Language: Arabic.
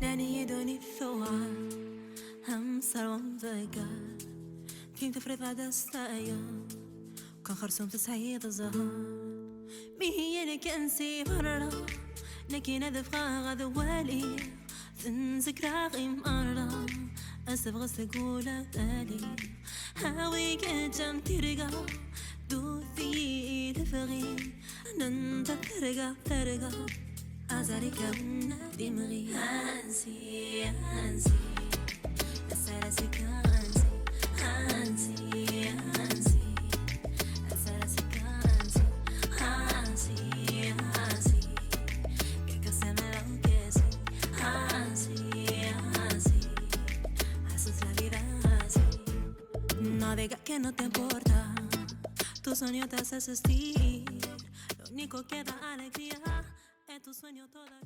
ناني يدوني الثوار هم صاروا بقى كيم تفرض على السايا كان خرسوم تسعيد الزهر مهي كنسي مرة لكن أدفع غذوالي تنزك راغي مرة أسبغ سقولة بالي هاوي كجم ترقى دوثي لفغي ننت ترقى أزارك ونادي مغي هانسي هانسي أسرسك هانسي هانسي هانسي أسرسك هانسي هانسي هانسي كسمر كسي هانسي هانسي haces la vida así no digas que no te importa tu sueño te hace existir lo único que da alegría es tu sueño todavía